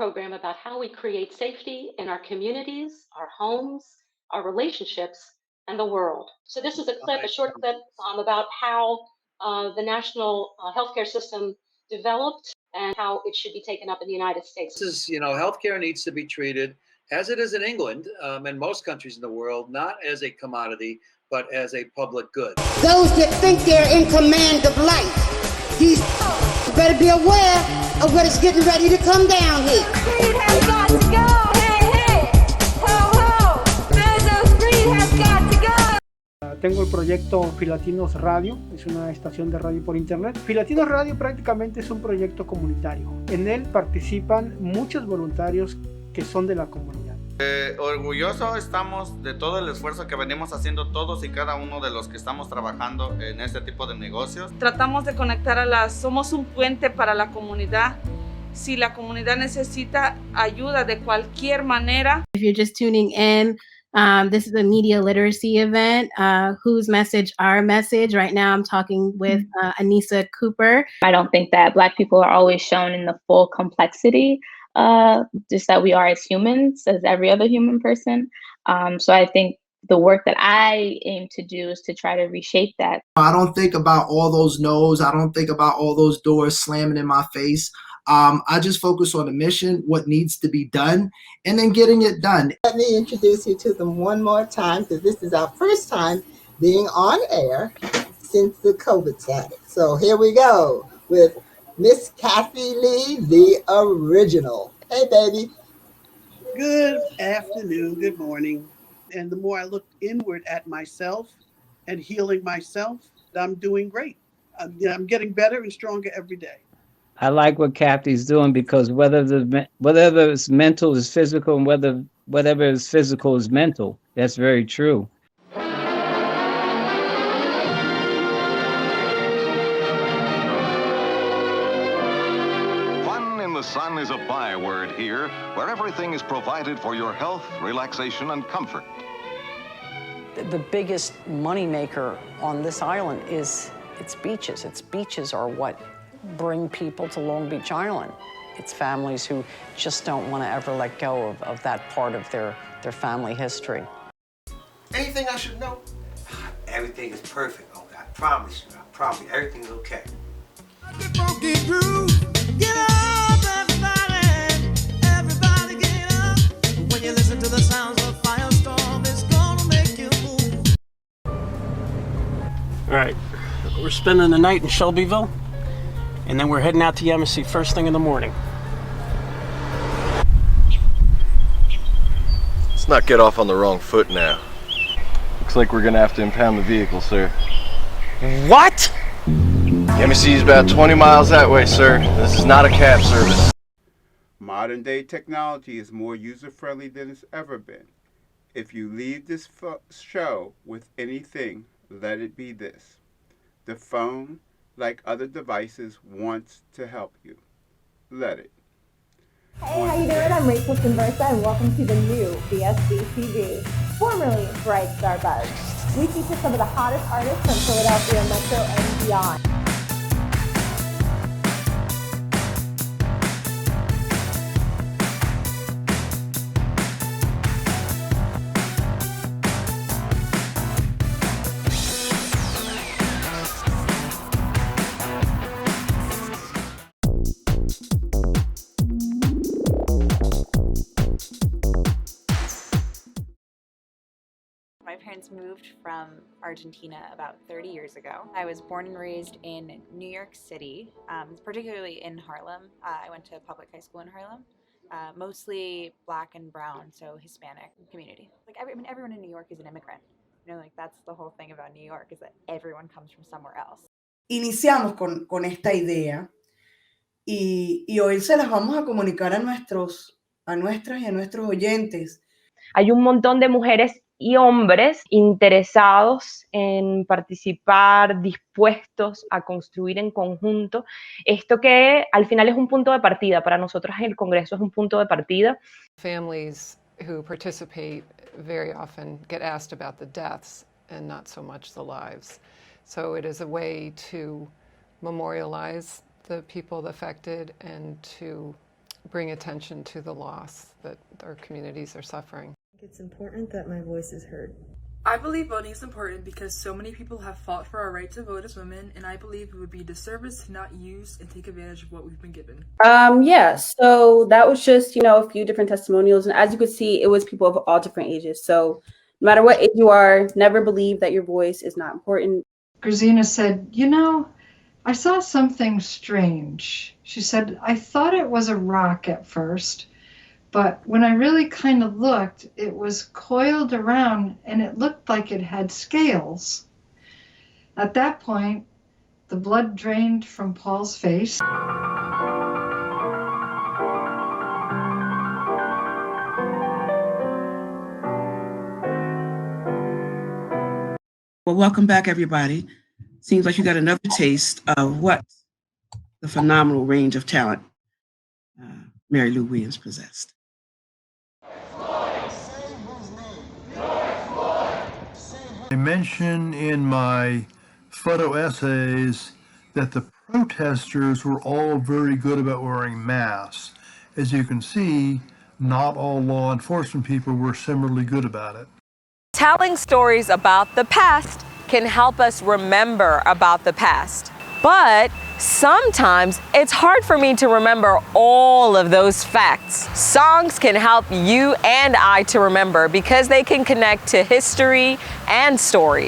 program about how we create safety in our communities, our homes, our relationships, and the world. So this is a short clip about how the national healthcare system developed and how it should be taken up in the United States. This is, healthcare needs to be treated as it is in England and most countries in the world, not as a commodity, but as a public good. Those that think they're in command of life, these better be aware of what is getting ready to come down here. Greed has got to go! Hey, hey! Ho, ho! Bezos, greed has got to go! Tengo el proyecto Filatinos Radio, es una estación de radio por internet. Filatinos Radio prácticamente es un proyecto comunitario. En él participan muchos voluntarios que son de la comunidad. Orgulloso estamos de todo el esfuerzo que venimos haciendo todos y cada uno de los que estamos trabajando en este tipo de negocios. Tratamos de conectar somos un puente para la comunidad. Si la comunidad necesita ayuda de cualquier manera. If you're just tuning in, this is a media literacy event. Whose message, our message. Right now I'm talking with Anissa Cooper. I don't think that Black people are always shown in the full complexity, just that we are as humans, as every other human person. So I think the work that I aim to do is to try to reshape that. I don't think about all those no's. I don't think about all those doors slamming in my face. I just focus on the mission, what needs to be done, and then getting it done. Let me introduce you to them one more time, because this is our first time being on air since the COVID static. So here we go with Miss Kathy Lee, the original. Hey, baby. Good afternoon, good morning. And the more I look inward at myself and healing myself, I'm doing great. I'm getting better and stronger every day. I like what Kathy's doing, because whether it's mental is physical, and whatever is physical is mental. That's very true. Sun is a byword here, where everything is provided for your health, relaxation, and comfort. The biggest moneymaker on this island is its beaches. Its beaches are what bring people to Long Beach Island. It's families who just don't want to ever let go of that part of their family history. Anything I should know? Everything is perfect. Okay, I promise you. Everything's okay. Get up, everybody get up. When you listen to the sounds of Firestorm, it's gonna make you move. All right, we're spending the night in Shelbyville, and then we're heading out to Yemassee first thing in the morning. Let's not get off on the wrong foot now. Looks like we're gonna have to impound the vehicle, sir. What? Yemassee is about 20 miles that way, sir. This is not a cab service. Modern day technology is more user-friendly than it's ever been. If you leave this show with anything, let it be this. The phone, like other devices, wants to help you. Let it. Hey, how you doing? I'm Rachel Conversa, and welcome to the new BSB TV, formerly Bright Star Buzz. We feature some of the hottest artists from Philadelphia Metro and beyond. My parents moved from Argentina about 30 years ago. I was born and raised in New York City, particularly in Harlem. I went to public high school in Harlem, mostly Black and brown, so Hispanic community. Everyone in New York is an immigrant. That's the whole thing about New York, is that everyone comes from somewhere else. Iniciamos con esta idea y hoy se las vamos a comunicar a nuestras y a nuestros oyentes. Hay un montón de mujeres y hombres interesados en participar, dispuestos a construir en conjunto esto que al final es un punto de partida. Para nosotros el Congreso es un punto de partida. Families who participate very often get asked about the deaths and not so much the lives. So it is a way to memorialize the people affected and to bring attention to the loss that our communities are suffering. It's important that my voice is heard. I believe voting is important because so many people have fought for our right to vote as women, and I believe it would be a disservice to not use and take advantage of what we've been given. Yeah, so that was just, a few different testimonials. And as you could see, it was people of all different ages. So no matter what age you are, never believe that your voice is not important. Grzina said, I saw something strange. She said, I thought it was a rock at first, but when I really kind of looked, it was coiled around and it looked like it had scales. At that point, the blood drained from Paul's face. Well, welcome back, everybody. Seems like you got another taste of what the phenomenal range of talent Mary Lou Williams possessed. I mentioned in my photo essays that the protesters were all very good about wearing masks. As you can see, not all law enforcement people were similarly good about it. Telling stories about the past can help us remember about the past. But sometimes it's hard for me to remember all of those facts. Songs can help you and I to remember because they can connect to history and story.